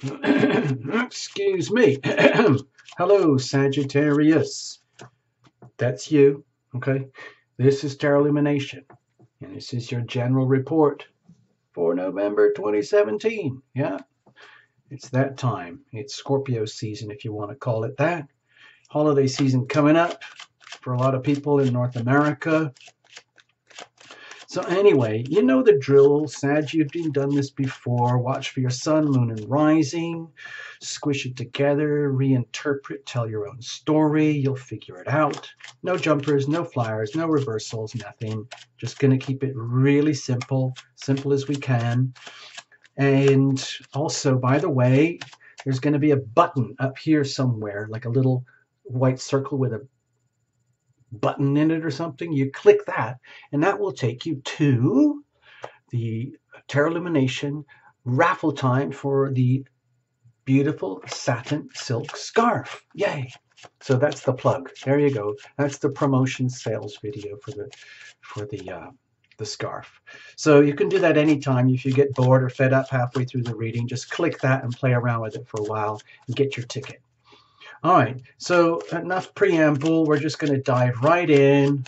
Excuse me. Hello, Sagittarius. That's you. Okay. This is Tarot Illumination, and this is your general report for November 2017. Yeah, it's that time. It's Scorpio season, if you want to call it that. Holiday season coming up for a lot of people in North America. So anyway, you know the drill, Sag. You've done this before. Watch for your sun, moon, and rising. Squish it together, reinterpret, tell your own story. You'll figure it out. No jumpers, no flyers, no reversals, nothing. Just going to keep it really simple, simple as we can. And also, by the way, there's going to be a button up here somewhere, like a little white circle with a button in it or something. You click that, and that will take you to the Tarot Illumination raffle time for the beautiful satin silk scarf. Yay! So that's the plug. There you go. That's the promotion sales video for the scarf. So you can do that anytime. If you get bored or fed up halfway through the reading, just click that and play around with it for a while and get your ticket. All right, so enough preamble. We're just going to dive right in,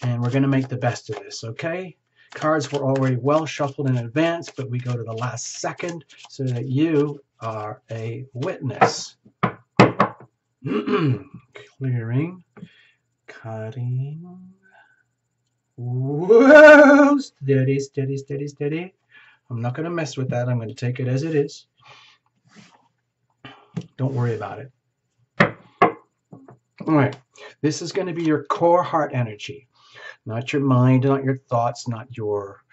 and we're going to make the best of this, okay? Cards were already well shuffled in advance, but we go to the last second so that you are a witness. Clearing, cutting. Whoa! Steady, steady, steady, steady. I'm not going to mess with that. I'm going to take it as it is. Don't worry about it. All right, this is going to be your core heart energy, not your mind, not your thoughts, not your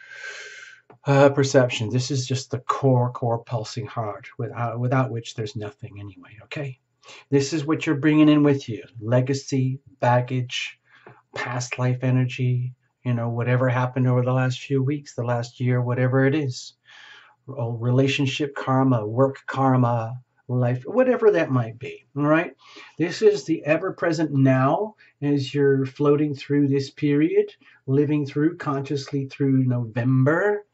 perception. This is just the core pulsing heart, without which there's nothing anyway, okay? This is what you're bringing in with you. Legacy, baggage, past life energy, you know, whatever happened over the last few weeks, the last year, whatever it is. Relationship karma, work karma, life, whatever that might be. All right, this is the ever-present now as you're floating through this period, living through consciously through November.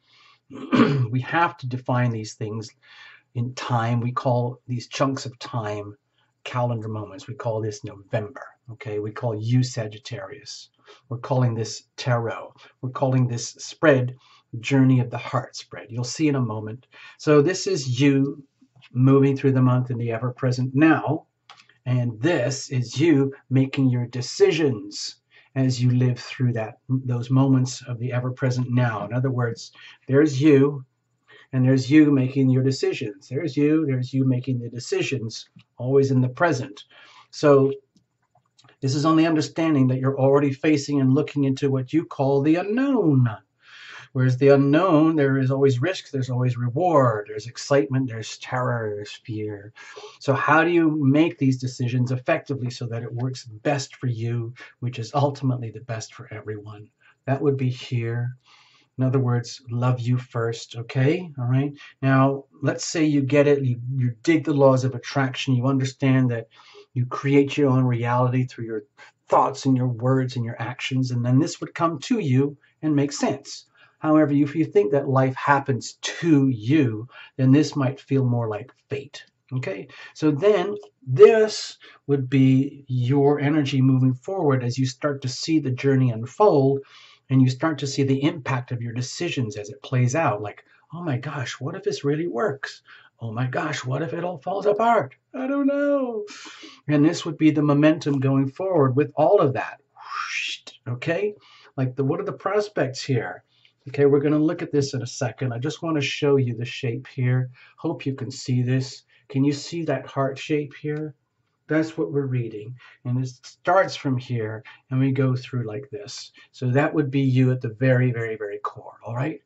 We have to define these things in time. We call these chunks of time calendar moments. We call this November. Okay, we call you Sagittarius. We're calling this tarot. We're calling this spread Journey of the Heart spread. You'll see in a moment. So this is you moving through the month in the ever-present now, and this is you making your decisions as you live through those moments of the ever-present now. In other words, there's you, and there's you making your decisions. There's you making the decisions, always in the present. So this is on the understanding that you're already facing and looking into what you call the unknown. Whereas the unknown, there is always risk, there's always reward, there's excitement, there's terror, there's fear. So how do you make these decisions effectively so that it works best for you, which is ultimately the best for everyone? That would be here. In other words, love you first, okay? All right. Now, let's say you get it, you dig the laws of attraction, you understand that you create your own reality through your thoughts and your words and your actions, and then this would come to you and make sense. However, if you think that life happens to you, then this might feel more like fate. Okay, so then this would be your energy moving forward as you start to see the journey unfold and you start to see the impact of your decisions as it plays out. Like, oh my gosh, what if this really works? Oh my gosh, what if it all falls apart? I don't know. And this would be the momentum going forward with all of that. Okay, like what are the prospects here? Okay, we're going to look at this in a second. I just want to show you the shape here. Hope you can see this. Can you see that heart shape here? That's what we're reading. And it starts from here, and we go through like this. So that would be you at the very, very, very core, all right?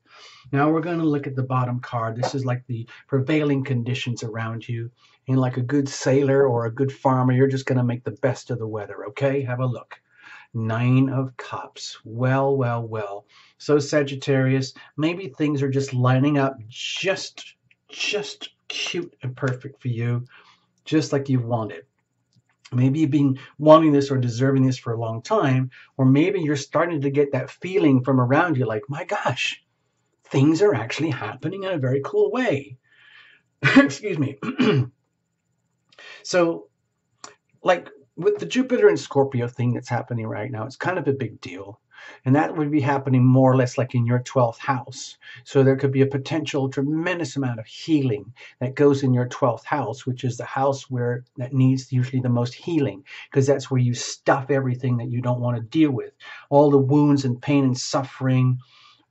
Now we're going to look at the bottom card. This is like the prevailing conditions around you. And like a good sailor or a good farmer, you're just going to make the best of the weather, okay? Have a look. 9 of Cups. Well, well, well. So Sagittarius, maybe things are just lining up just cute and perfect for you, just like you've wanted. Maybe you've been wanting this or deserving this for a long time, or maybe you're starting to get that feeling from around you like, my gosh, things are actually happening in a very cool way. Excuse me. So, like with the Jupiter and Scorpio thing that's happening right now, it's kind of a big deal. And that would be happening more or less like in your 12th house. So there could be a potential tremendous amount of healing that goes in your 12th house, which is the house where that needs usually the most healing, because that's where you stuff everything that you don't want to deal with. All the wounds and pain and suffering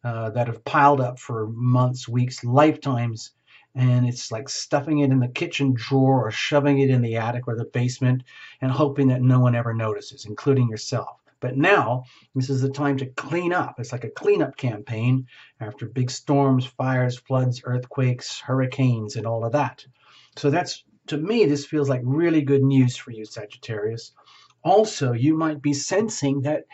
that have piled up for months, weeks, lifetimes, and it's like stuffing it in the kitchen drawer or shoving it in the attic or the basement and hoping that no one ever notices, including yourself. But now, this is the time to clean up. It's like a cleanup campaign after big storms, fires, floods, earthquakes, hurricanes, and all of that. So that's, to me, this feels like really good news for you, Sagittarius. Also, you might be sensing that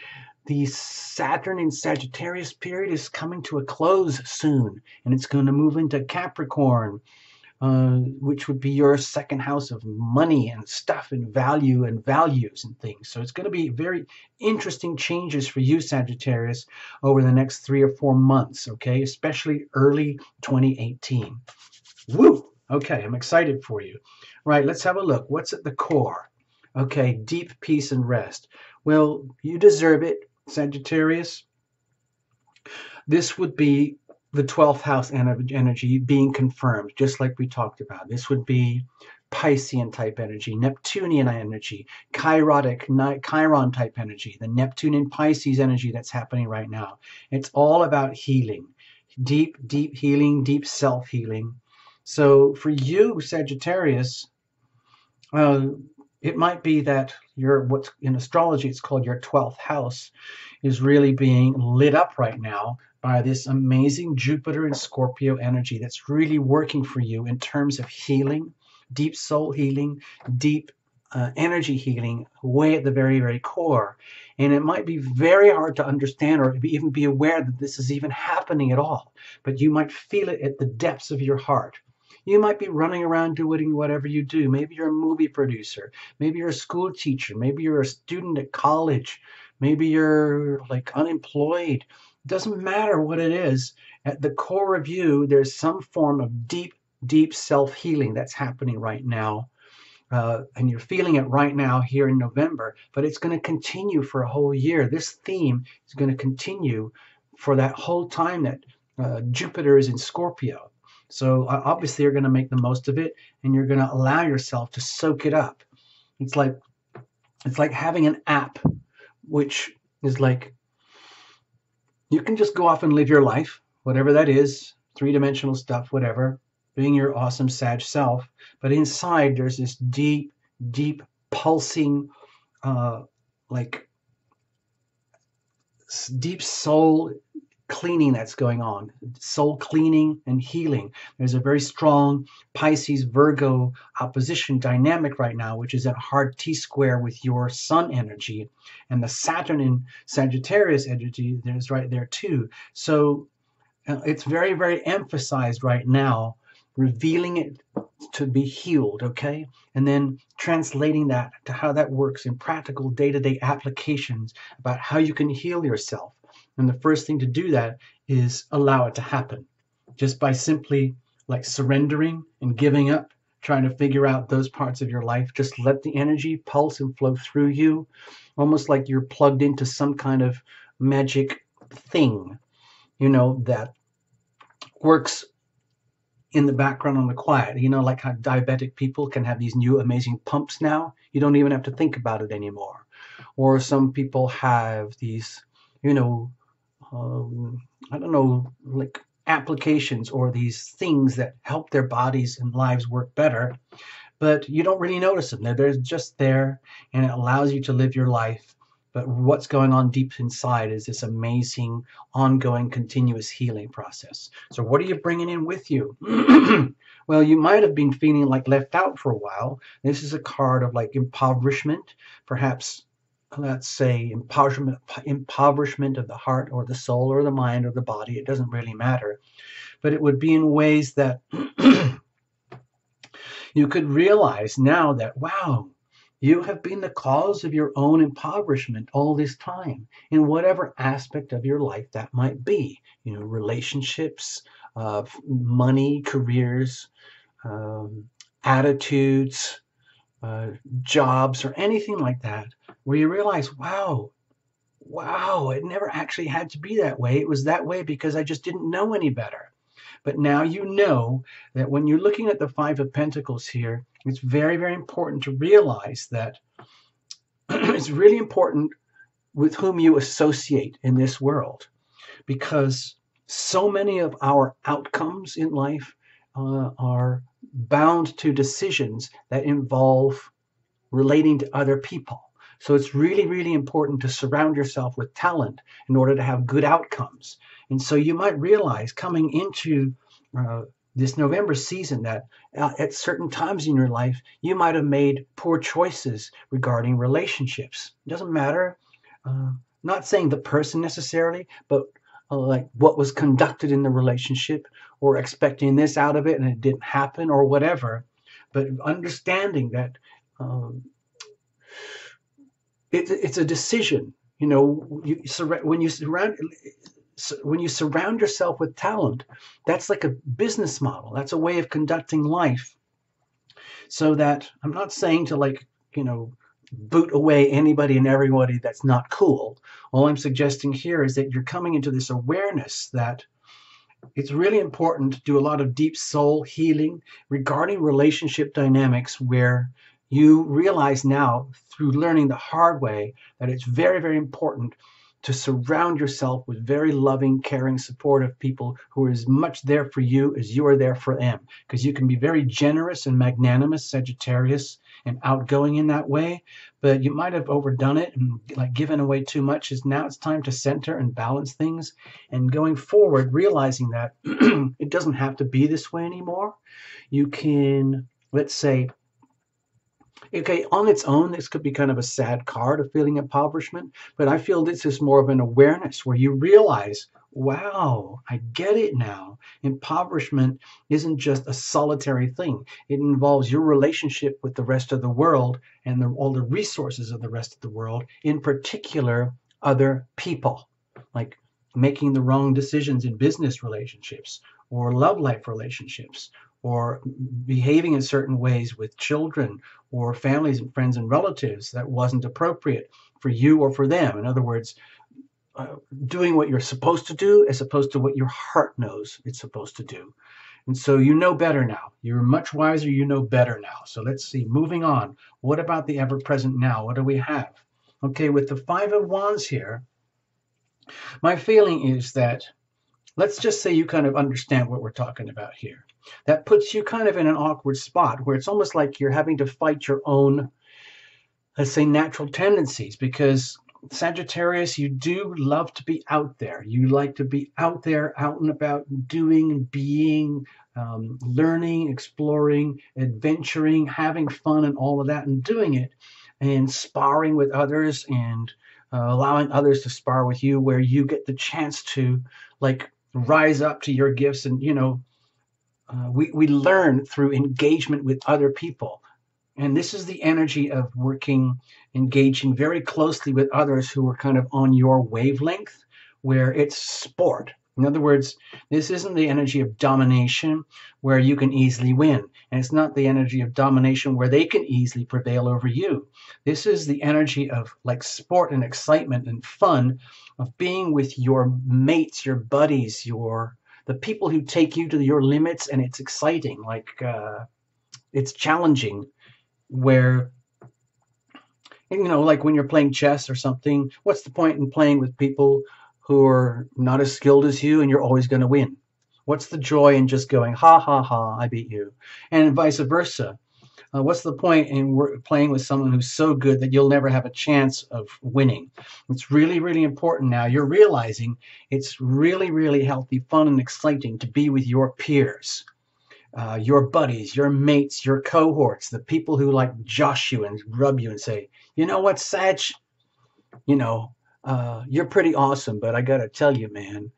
the Saturn in Sagittarius period is coming to a close soon, and it's going to move into Capricorn, which would be your second house of money and stuff and value and values and things. So it's going to be very interesting changes for you, Sagittarius, over the next 3 or 4 months, okay? Especially early 2018. Woo! Okay, I'm excited for you. Right, let's have a look. What's at the core? Okay, deep peace and rest. Well, you deserve it, Sagittarius. This would be the 12th house energy being confirmed, just like we talked about. This would be Piscean type energy, Neptunian energy, Chiron type energy, the Neptune and Pisces energy that's happening right now. It's all about healing, deep, deep healing, deep self-healing. So for you, Sagittarius, uh, it might be that what's in astrology, it's called your 12th house, is really being lit up right now by this amazing Jupiter and Scorpio energy that's really working for you in terms of healing, deep soul healing, deep energy healing, way at the very, very core. And it might be very hard to understand or even be aware that this is even happening at all, but you might feel it at the depths of your heart. You might be running around doing whatever you do. Maybe you're a movie producer. Maybe you're a school teacher. Maybe you're a student at college. Maybe you're like unemployed. It doesn't matter what it is. At the core of you, there's some form of deep, deep self-healing that's happening right now. And you're feeling it right now here in November, but it's going to continue for a whole year. This theme is going to continue for that whole time that Jupiter is in Scorpio. So obviously you're going to make the most of it, and you're going to allow yourself to soak it up. It's like having an app, which is like you can just go off and live your life, whatever that is, three-dimensional stuff, whatever, being your awesome Sag self. But inside there's this deep, deep pulsing, like deep soul cleaning that's going on, soul cleaning and healing. There's a very strong Pisces Virgo opposition dynamic right now, which is at hard T-square with your sun energy, and the Saturn in Sagittarius energy there's right there too. So it's very, very emphasized right now, revealing it to be healed, okay? And then translating that to how that works in practical day-to-day applications about how you can heal yourself. And the first thing to do that is allow it to happen. Just by simply like surrendering and giving up, trying to figure out those parts of your life, just let the energy pulse and flow through you, almost like you're plugged into some kind of magic thing, that works in the background on the quiet. Like how diabetic people can have these new amazing pumps now. You don't even have to think about it anymore. Or some people have these, I don't know, like applications or these things that help their bodies and lives work better, but you don't really notice them. They're just there, and it allows you to live your life. But what's going on deep inside is this amazing, ongoing, continuous healing process. So what are you bringing in with you? Well, you might have been feeling like left out for a while. This is a card of like impoverishment, perhaps, let's say impoverishment of the heart or the soul or the mind or the body. It doesn't really matter. But it would be in ways that you could realize now that, wow, you have been the cause of your own impoverishment all this time, in whatever aspect of your life that might be. Relationships, money, careers, attitudes, jobs, or anything like that, where you realize, wow, it never actually had to be that way. It was that way because I just didn't know any better. But now you know that when you're looking at the Five of Pentacles here, it's very, very important to realize that it's really important with whom you associate in this world, because so many of our outcomes in life are bound to decisions that involve relating to other people. So it's really, really important to surround yourself with talent in order to have good outcomes. And so you might realize coming into this November season that at certain times in your life, you might have made poor choices regarding relationships. It doesn't matter. Not saying the person necessarily, but like what was conducted in the relationship, or expecting this out of it and it didn't happen, or whatever. But understanding that it's a decision. You know, when you surround yourself with talent, that's like a business model. That's a way of conducting life. So that I'm not saying to, like, you know, boot away anybody and everybody that's not cool. All I'm suggesting here is that you're coming into this awareness that it's really important to do a lot of deep soul healing regarding relationship dynamics, where you realize now through learning the hard way that it's very, very important to surround yourself with very loving, caring, supportive people who are as much there for you as you are there for them. Because you can be very generous and magnanimous, Sagittarius, and outgoing in that way, but you might have overdone it and like given away too much. Is now it's time to center and balance things, and going forward, realizing that it doesn't have to be this way anymore. You can, let's say, okay, on its own, this could be kind of a sad card of feeling impoverishment, but I feel this is more of an awareness where you realize, wow, I get it now. Impoverishment isn't just a solitary thing. It involves your relationship with the rest of the world and all the resources of the rest of the world, in particular, other people, like making the wrong decisions in business relationships or love life relationships, or behaving in certain ways with children or families and friends and relatives that wasn't appropriate for you or for them. In other words, doing what you're supposed to do as opposed to what your heart knows it's supposed to do. And so you know better now. You're much wiser. You know better now. So let's see. Moving on. What about the ever-present now? What do we have? Okay, with the Five of Wands here, my feeling is that, let's just say you kind of understand what we're talking about here. That puts you kind of in an awkward spot where it's almost like you're having to fight your own, let's say, natural tendencies, because Sagittarius, you do love to be out there. You like to be out there, out and about, doing, being, learning, exploring, adventuring, having fun and all of that, and doing it, and sparring with others, and allowing others to spar with you, where you get the chance to, like, rise up to your gifts. And, you know, we learn through engagement with other people. And this is the energy of engaging very closely with others who are kind of on your wavelength, where it's sport. In other words, this isn't the energy of domination where you can easily win. And it's not the energy of domination where they can easily prevail over you. This is the energy of, like, sport and excitement and fun, of being with your mates, your buddies, the people who take you to your limits. And it's exciting, like it's challenging, where, you know, like when you're playing chess or something, what's the point in playing with people who are not as skilled as you and you're always going to win? What's the joy in just going, ha, ha, ha, I beat you? And vice versa. What's the point in playing with someone who's so good that you'll never have a chance of winning? It's really, really important now. You're realizing it's really, really healthy, fun, and exciting to be with your peers, your buddies, your mates, your cohorts, the people who like josh you and rub you and say, you know what, Sag, you know, you're pretty awesome, but I got to tell you, man,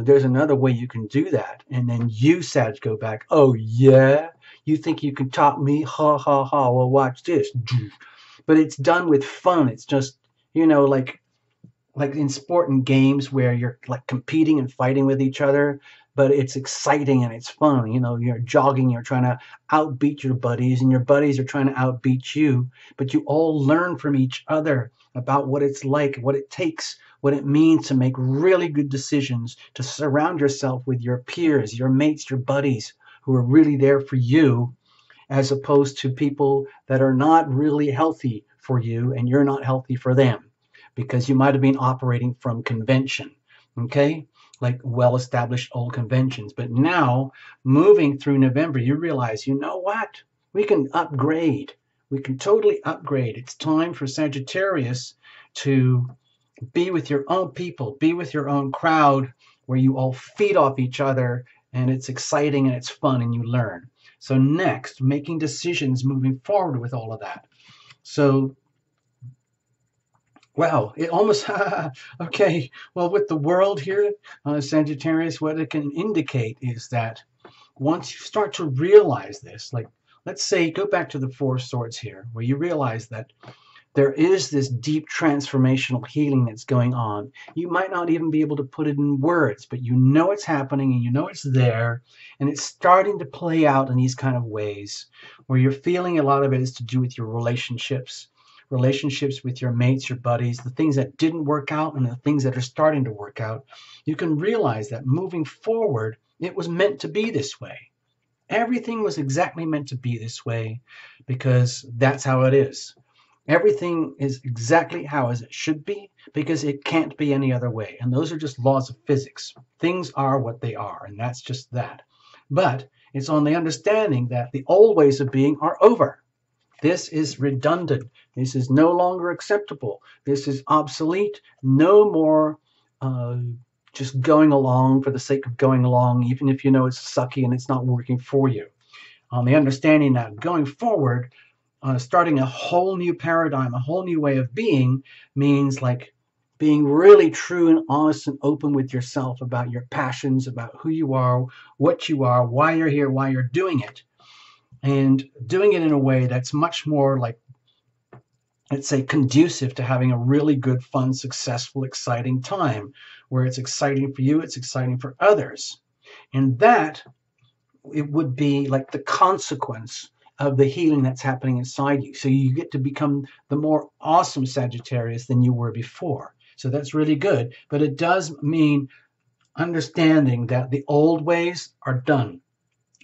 there's another way you can do that. And then you, Sag, go back, oh, yeah? You think you can top me? Ha, ha, ha. Well, watch this. But it's done with fun. It's just, you know, like in sport and games where you're like competing and fighting with each other. but it's exciting and it's fun. You know, you're jogging, you're trying to outbeat your buddies, and your buddies are trying to outbeat you, but you all learn from each other about what it's like, what it takes, what it means to make really good decisions, to surround yourself with your peers, your mates, your buddies who are really there for you, as opposed to people that are not really healthy for you and you're not healthy for them because you might have been operating from convention, okay? Like well-established old conventions. But now, moving through November, you realize, you know what? We can upgrade. We can totally upgrade. It's time for Sagittarius to be with your own people, be with your own crowd where you all feed off each other and it's exciting and it's fun and you learn. So next, making decisions moving forward with all of that. So, wow, it almost, okay, well, with the world here, Sagittarius, what it can indicate is that once you start to realize this, like, let's say, go back to the Four of Swords here, where you realize that there is this deep transformational healing that's going on. You might not even be able to put it in words, but you know it's happening and you know it's there, and it's starting to play out in these kind of ways where you're feeling a lot of it is to do with your relationships with your mates, your buddies, the things that didn't work out and the things that are starting to work out. You can realize that moving forward, it was meant to be this way. Everything was exactly meant to be this way because that's how it is. Everything is exactly how as it should be because it can't be any other way. And those are just laws of physics. Things are what they are, and that's just that. But it's on the understanding that the old ways of being are over. This is redundant. This is no longer acceptable. This is obsolete. No more just going along for the sake of going along, even if you know it's sucky and it's not working for you. On the understanding that going forward, starting a whole new paradigm, a whole new way of being means like being really true and honest and open with yourself about your passions, about who you are, why you're here, why you're doing it. And doing it in a way that's much more like, let's say, conducive to having a really good, fun, successful, exciting time where it's exciting for you, it's exciting for others. And that, it would be like the consequence of the healing that's happening inside you. So you get to become the more awesome Sagittarius than you were before. So that's really good. But it does mean understanding that the old ways are done.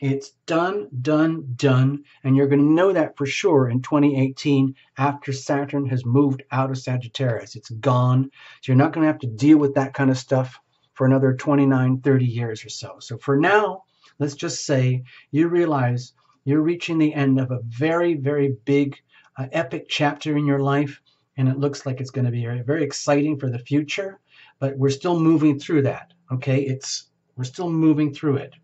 It's done, done, done. And you're going to know that for sure in 2018 after Saturn has moved out of Sagittarius. It's gone. So you're not going to have to deal with that kind of stuff for another 29, 30 years or so. So for now, let's just say you realize you're reaching the end of a very, very big, epic chapter in your life. And it looks like it's going to be very, very exciting for the future. But we're still moving through that. Okay, we're still moving through it.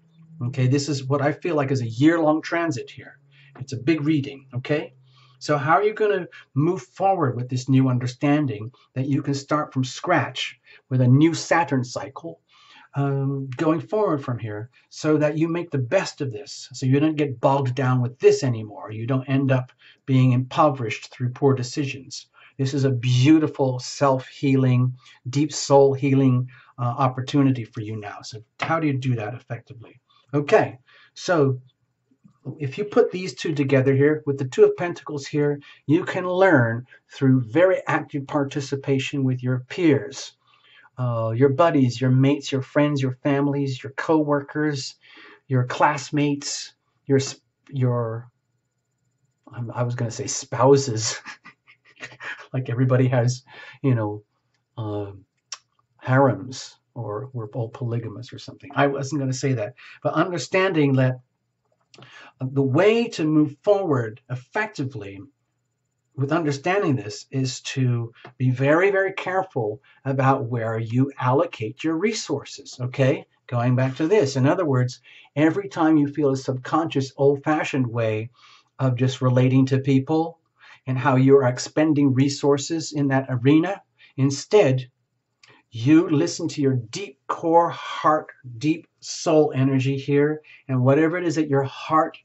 Okay, this is what I feel like is a year-long transit here. It's a big reading, okay? So how are you going to move forward with this new understanding that you can start from scratch with a new Saturn cycle going forward from here so that you make the best of this, so you don't get bogged down with this anymore. You don't end up being impoverished through poor decisions. This is a beautiful self-healing, deep soul healing opportunity for you now. So how do you do that effectively? Okay, so if you put these two together here with the Two of Pentacles here, you can learn through very active participation with your peers, your buddies, your mates, your friends, your families, your co-workers, your classmates, your I was going to say spouses, like everybody has, harems, or we're all polygamous or something. I wasn't going to say that, but understanding that the way to move forward effectively with understanding this is to be very, very careful about where you allocate your resources, okay? Going back to this, in other words, every time you feel a subconscious, old-fashioned way of just relating to people and how you are expending resources in that arena, instead, you listen to your deep core heart, deep soul energy here, and whatever it is that your heart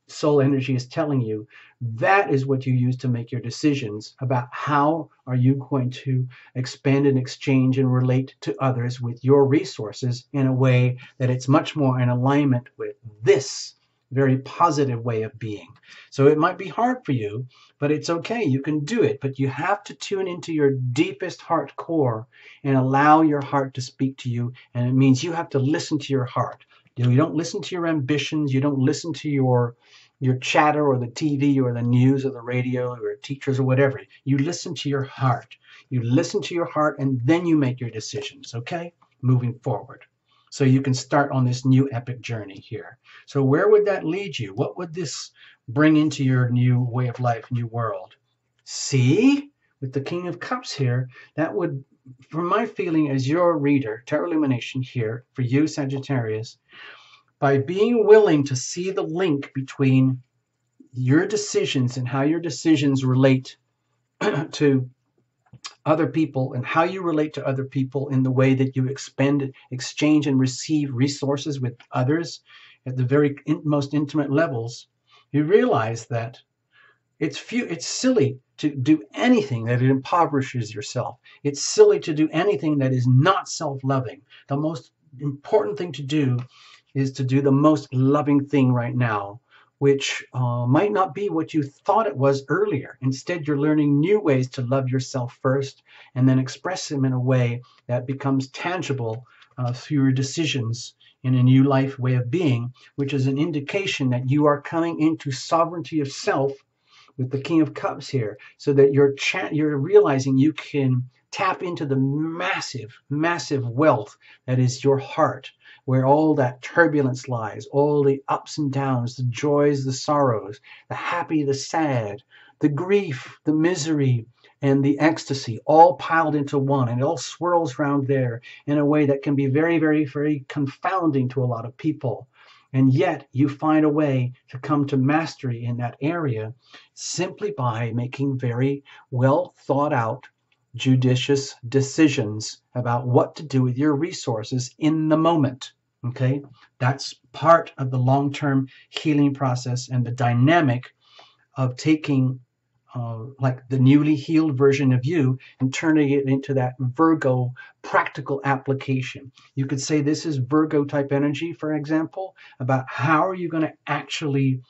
soul energy is telling you, that is what you use to make your decisions about how are you going to expand and exchange and relate to others with your resources in a way that it's much more in alignment with this very positive way of being. So it might be hard for you, but it's okay. You can do it, but you have to tune into your deepest heart core and allow your heart to speak to you. And it means you have to listen to your heart. You don't listen to your ambitions. You don't listen to your chatter or the TV or the news or the radio or teachers or whatever. You listen to your heart. You listen to your heart and then you make your decisions, okay? Moving forward. So you can start on this new epic journey here. So where would that lead you? What would this bring into your new way of life, new world? See, with the King of Cups here, that would, from my feeling as your reader, Tarot Illumination here, for you, Sagittarius, by being willing to see the link between your decisions and how your decisions relate to other people and how you relate to other people in the way that you exchange and receive resources with others at the very most intimate levels, you realize that it's silly to do anything that impoverishes yourself. It's silly to do anything that is not self-loving. The most important thing to do is to do the most loving thing right now, which might not be what you thought it was earlier. Instead, you're learning new ways to love yourself first and then express them in a way that becomes tangible through your decisions in a new life way of being, which is an indication that you are coming into sovereignty of self with the King of Cups here, so that you're realizing you can tap into the massive, massive wealth that is your heart, where all that turbulence lies, all the ups and downs, the joys, the sorrows, the happy, the sad, the grief, the misery, and the ecstasy, all piled into one, and it all swirls around there in a way that can be very, very, very confounding to a lot of people. And yet you find a way to come to mastery in that area simply by making very well thought out, judicious decisions about what to do with your resources in the moment. Okay, that's part of the long-term healing process and the dynamic of taking like the newly healed version of you and turning it into that Virgo practical application. You could say this is Virgo type energy, for example, about how are you going to actually,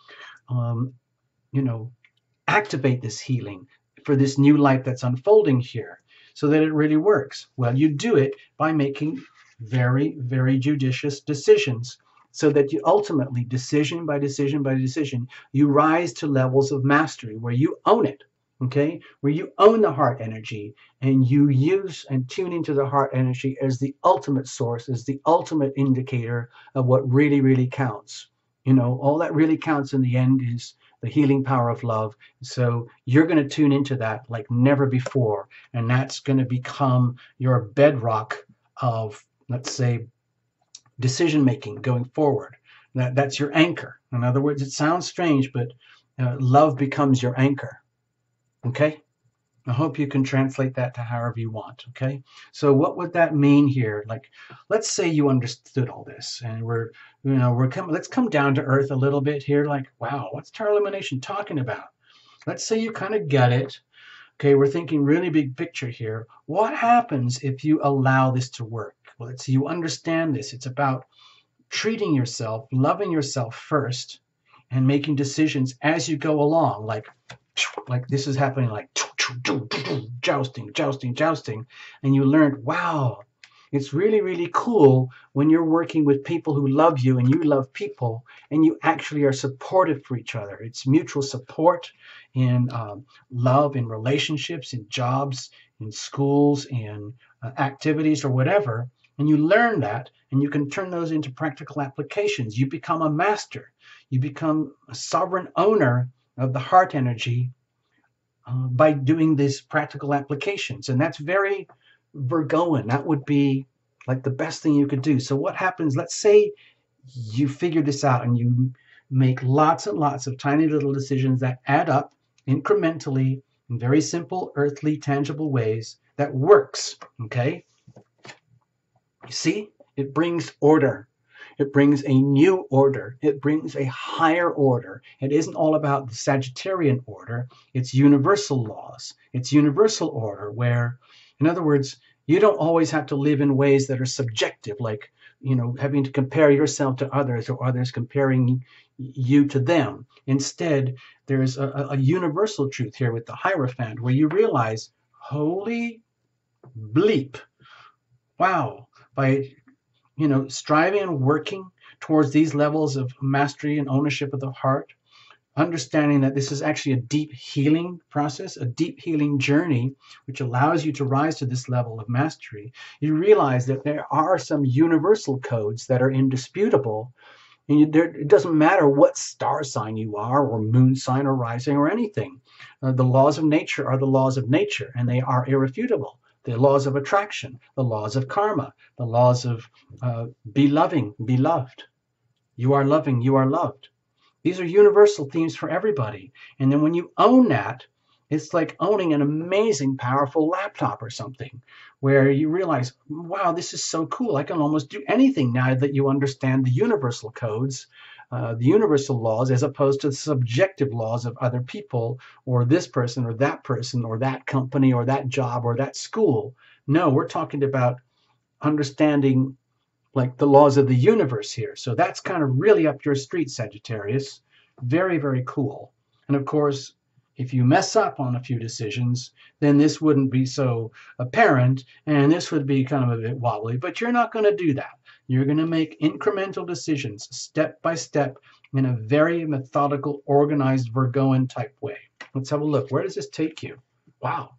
activate this healing for this new life that's unfolding here so that it really works. Well, you do it by making very, very judicious decisions, so that you ultimately, decision by decision by decision, you rise to levels of mastery where you own it, okay? Where you own the heart energy and you use and tune into the heart energy as the ultimate source, as the ultimate indicator of what really, really counts. All that really counts in the end is the healing power of love. So you're going to tune into that like never before. And that's going to become your bedrock of, let's say, decision making going forward. That's your anchor. In other words, it sounds strange, but love becomes your anchor. Okay? I hope you can translate that to however you want. Okay? So what would that mean here? Like, let's say you understood all this, and let's come down to earth a little bit here. Like, wow, what's Tarot Illumination talking about? Let's say you kind of get it. Okay, we're thinking really big picture here. What happens if you allow this to work? Well, let's say you understand this. It's about treating yourself, loving yourself first, and making decisions as you go along. Like this is happening, like jousting, jousting, jousting. And you learned, wow, it's really, really cool when you're working with people who love you and you love people and you actually are supportive for each other. It's mutual support in love, in relationships, in jobs, in schools, in activities or whatever. And you learn that and you can turn those into practical applications. You become a master. You become a sovereign owner of the heart energy by doing these practical applications. And that's very Virgoan. That would be like the best thing you could do. So what happens, let's say you figure this out and you make lots and lots of tiny little decisions that add up incrementally in very simple, earthly, tangible ways that works, okay? You see, it brings order. It brings a new order. It brings a higher order. It isn't all about the Sagittarian order. It's universal laws. It's universal order where, in other words, you don't always have to live in ways that are subjective, like, having to compare yourself to others or others comparing you to them. Instead, there's a universal truth here with the Hierophant where you realize, holy bleep, wow, by striving and working towards these levels of mastery and ownership of the heart, understanding that this is actually a deep healing process, a deep healing journey, which allows you to rise to this level of mastery, you realize that there are some universal codes that are indisputable. And it doesn't matter what star sign you are, or moon sign, or rising, or anything. The laws of nature are the laws of nature, and they are irrefutable. The laws of attraction, the laws of karma, the laws of be loving, be loved. You are loving, you are loved. These are universal themes for everybody. And then when you own that, it's like owning an amazing, powerful laptop or something, where you realize, wow, this is so cool. I can almost do anything now that you understand the universal codes, the universal laws, as opposed to the subjective laws of other people, or this person, or that company, or that job, or that school. No, we're talking about understanding like the laws of the universe here. So that's kind of really up your street, Sagittarius. Very, very cool. And of course, if you mess up on a few decisions, then this wouldn't be so apparent, and this would be kind of a bit wobbly, but you're not going to do that. You're going to make incremental decisions, step by step, in a very methodical, organized, Virgoan type way. Let's have a look. Where does this take you? Wow.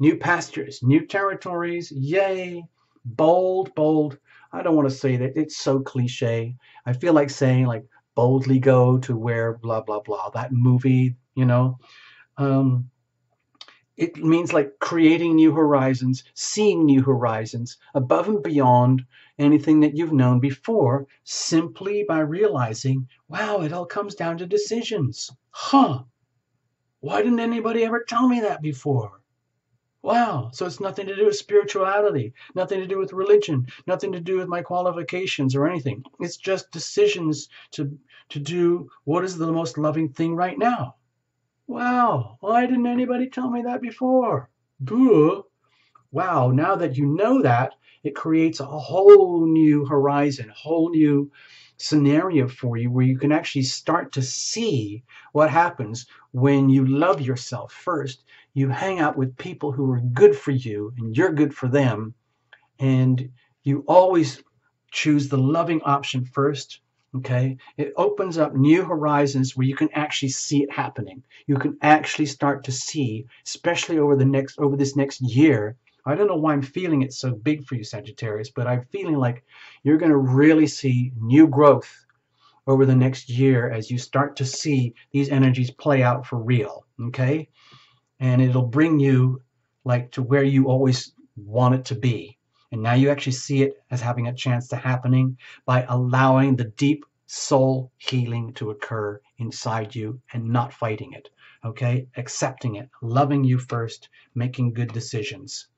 New pastures, new territories, yay. Bold, bold. I don't want to say that. It's so cliche. I feel like saying, like, boldly go to where blah, blah, blah. That movie, it means like creating new horizons, seeing new horizons above and beyond anything that you've known before, simply by realizing, wow, it all comes down to decisions. Huh. Why didn't anybody ever tell me that before? Wow. So it's nothing to do with spirituality, nothing to do with religion, nothing to do with my qualifications or anything. It's just decisions to do what is the most loving thing right now. Wow. Why didn't anybody tell me that before? Duh. Wow. Now that you know that, it creates a whole new horizon, whole new scenario for you where you can actually start to see what happens when you love yourself first. You hang out with people who are good for you and you're good for them, and you always choose the loving option first. Okay, it opens up new horizons where you can actually see it happening. You can actually start to see, especially over this next year. I don't know why I'm feeling it so big for you, Sagittarius, but I'm feeling like you're going to really see new growth over the next year as you start to see these energies play out for real. Okay, and it'll bring you like to where you always want it to be. And now you actually see it as having a chance to happening by allowing the deep soul healing to occur inside you and not fighting it. Okay? Accepting it, loving you first, making good decisions,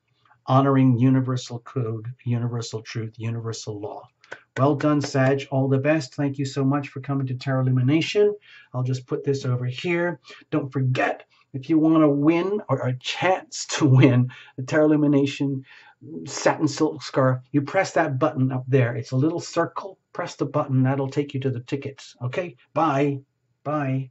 honoring universal code, universal truth, universal law. Well done, Sag. All the best. Thank you so much for coming to Tarot Lumination. I'll just put this over here. Don't forget, if you want to win, or a chance to win, the Tarot Lumination satin silk scarf, you press that button up there. It's a little circle. Press the button. That'll take you to the tickets. Okay? Bye. Bye.